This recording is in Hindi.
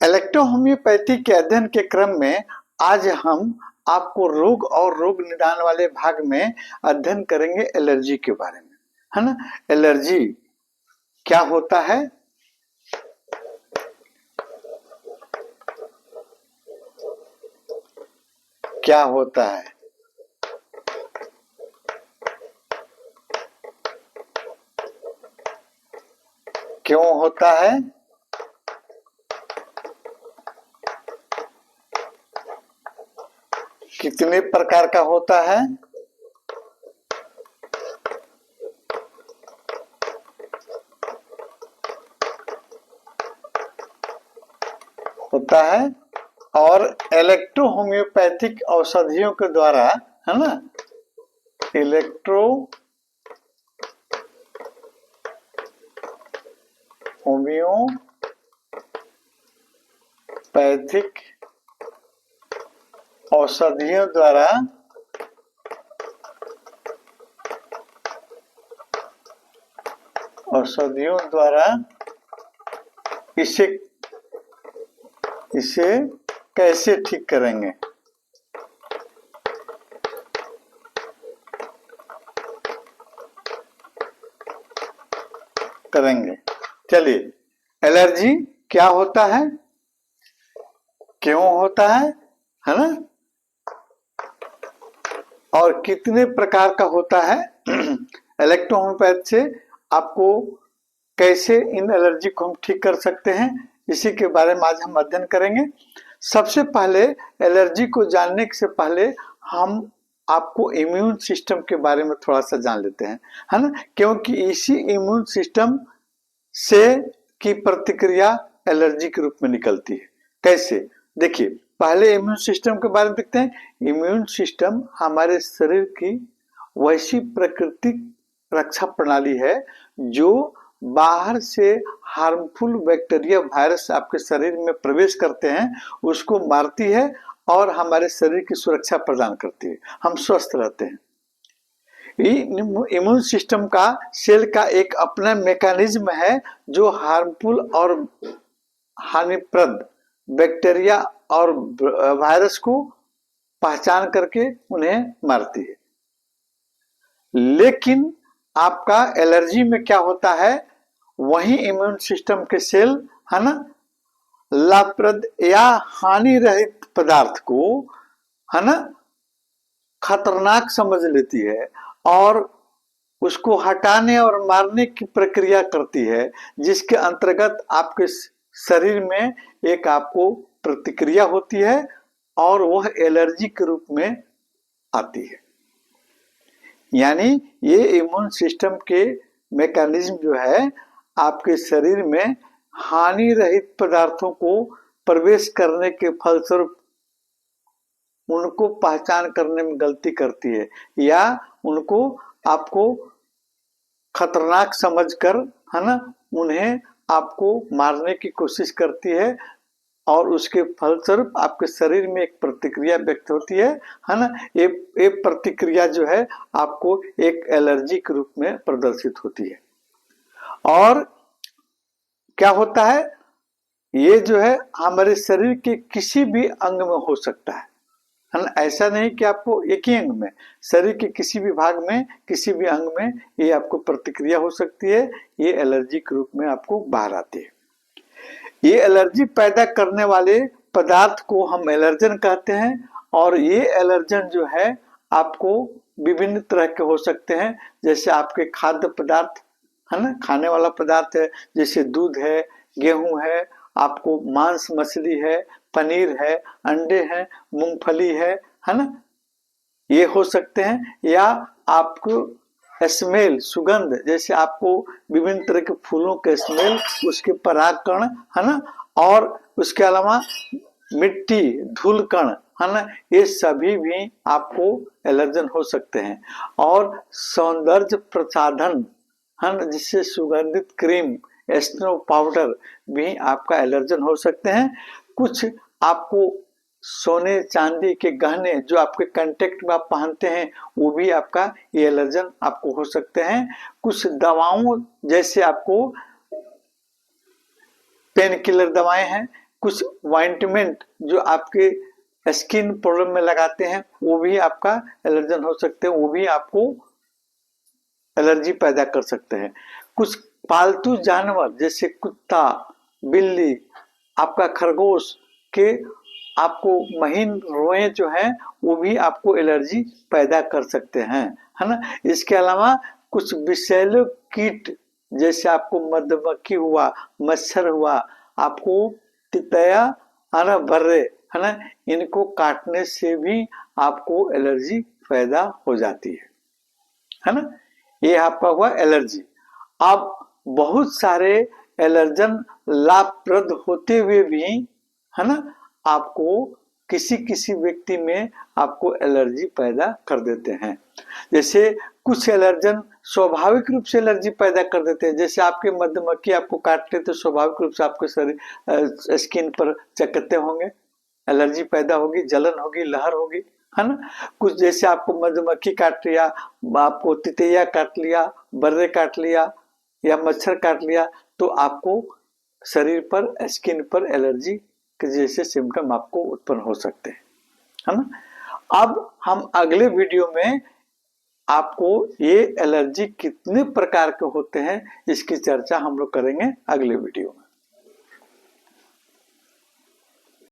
इलेक्ट्रोहोम्योपैथी के अध्ययन के क्रम में आज हम आपको रोग और रोग निदान वाले भाग में अध्ययन करेंगे एलर्जी के बारे में, है ना। एलर्जी क्या होता है, क्या होता है, क्यों होता है, कितने प्रकार का होता है, और इलेक्ट्रोहोम्योपैथिक औषधियों के द्वारा, है ना, होम्योपैथिक औषधियों द्वारा इसे कैसे ठीक करेंगे। चलिए, एलर्जी क्या होता है, क्यों होता है ना, और कितने प्रकार का होता है। इलेक्ट्रोहोम्योपैथ से आपको कैसे इन एलर्जी को हम ठीक कर सकते हैं, इसी के बारे में आज हम अध्ययन करेंगे। सबसे पहले एलर्जी को जानने से पहले हम आपको इम्यून सिस्टम के बारे में थोड़ा सा जान लेते हैं, है ना, क्योंकि इसी इम्यून सिस्टम से की प्रतिक्रिया एलर्जी के रूप में निकलती है। कैसे, देखिए, पहले इम्यून सिस्टम के बारे में देखते हैं। इम्यून सिस्टम हमारे शरीर की वैसी प्राकृतिक रक्षा प्रणाली है जो बाहर से हार्मफुल बैक्टीरिया, वायरस आपके शरीर में प्रवेश करते हैं, उसको मारती है और हमारे शरीर की सुरक्षा प्रदान करती है, हम स्वस्थ रहते हैं। इम्यून सिस्टम का सेल का एक अपना मैकेनिज्म है जो हार्मफुल और हानिप्रद बैक्टीरिया और वायरस को पहचान करके उन्हें मारती है। लेकिन आपका एलर्जी में क्या होता है, वही इम्यून सिस्टम के सेल, है ना, लाभप्रद या हानि रहित पदार्थ को, है ना, खतरनाक समझ लेती है और उसको हटाने और मारने की प्रक्रिया करती है, जिसके अंतर्गत आपके शरीर में एक आपको प्रतिक्रिया होती है और वह एलर्जी के रूप में आती है। यानी ये इम्यून सिस्टम के मैकेनिज्म जो है आपके शरीर में हानि रहित पदार्थों को प्रवेश करने के फलस्वरूप उनको पहचान करने में गलती करती है या उनको आपको खतरनाक समझकर, है ना, उन्हें आपको मारने की कोशिश करती है और उसके फलस्वरूप आपके शरीर में एक प्रतिक्रिया व्यक्त होती है ना। ये प्रतिक्रिया जो है आपको एक एलर्जी के रूप में प्रदर्शित होती है। और क्या होता है, ये जो है हमारे शरीर के किसी भी अंग में हो सकता है ना। ऐसा नहीं कि आपको एक ही अंग में, शरीर के किसी भी भाग में, किसी भी अंग में ये आपको प्रतिक्रिया हो सकती है। ये एलर्जी के रूप में आपको बाहर आती है। ये एलर्जी पैदा करने वाले पदार्थ को हम एलर्जन कहते हैं और ये एलर्जन जो है आपको विभिन्न तरह के हो सकते हैं, जैसे आपके खाद्य पदार्थ, है ना, खाने वाला पदार्थ है, जैसे दूध है, गेहूं है, आपको मांस मछली है, पनीर है, अंडे हैं, मूंगफली है ना, ये हो सकते हैं। या आपको स्मेल, सुगंध, जैसे आपको विभिन्न तरह के फूलों के स्मेल, उसके परागकण, है ना, और उसके अलावा मिट्टी, धूल कण, है ना, ये सभी भी आपको एलर्जन हो सकते हैं। और सौंदर्य प्रसाधन, है ना, जिससे सुगंधित क्रीम, स्नो पाउडर भी आपका एलर्जन हो सकते हैं। कुछ आपको सोने चांदी के गहने जो आपके कांटेक्ट में आप पहनते हैं, वो भी आपका ये एलर्जन आपको हो सकते हैं। कुछ दवाओं, जैसे आपको पेन किलर दवाएं हैं, कुछ ऑइंटमेंट जो आपके स्किन प्रॉब्लम में लगाते हैं वो भी आपका एलर्जन हो सकते हैं, वो भी आपको एलर्जी पैदा कर सकते हैं। कुछ पालतू जानवर जैसे कुत्ता, बिल्ली, आपका खरगोश के आपको महीन रोए जो है वो भी आपको एलर्जी पैदा कर सकते हैं, है ना। इसके अलावा कुछ विषैले कीट जैसे आपको मधुमक्खी हुआ, मच्छर हुआ, आपको तितया, है ना, भर्रे, है ना, इनको काटने से भी आपको एलर्जी पैदा हो जाती है ना। ये आपका हुआ एलर्जी। अब बहुत सारे एलर्जन लाभप्रद होते हुए भी, है ना, आपको किसी किसी व्यक्ति में आपको एलर्जी पैदा कर देते हैं। जैसे कुछ एलर्जन स्वाभाविक रूप से एलर्जी पैदा कर देते हैं, जैसे आपके मधुमक्खी आपको काटते तो स्वाभाविक रूप से आपके शरीर स्किन पर चकत्ते होंगे, एलर्जी पैदा होगी, जलन होगी, लहर होगी, है ना। कुछ जैसे आपको मधुमक्खी काट लिया, आपको तितैया काट लिया, बर्रे काट लिया या मच्छर काट लिया तो आपको शरीर पर, स्किन पर एलर्जी के जैसे सिम्टम आपको उत्पन्न हो सकते हैं, है ना। अब हम अगले वीडियो में आपको ये एलर्जी कितने प्रकार के होते हैं इसकी चर्चा हम लोग करेंगे अगले वीडियो में।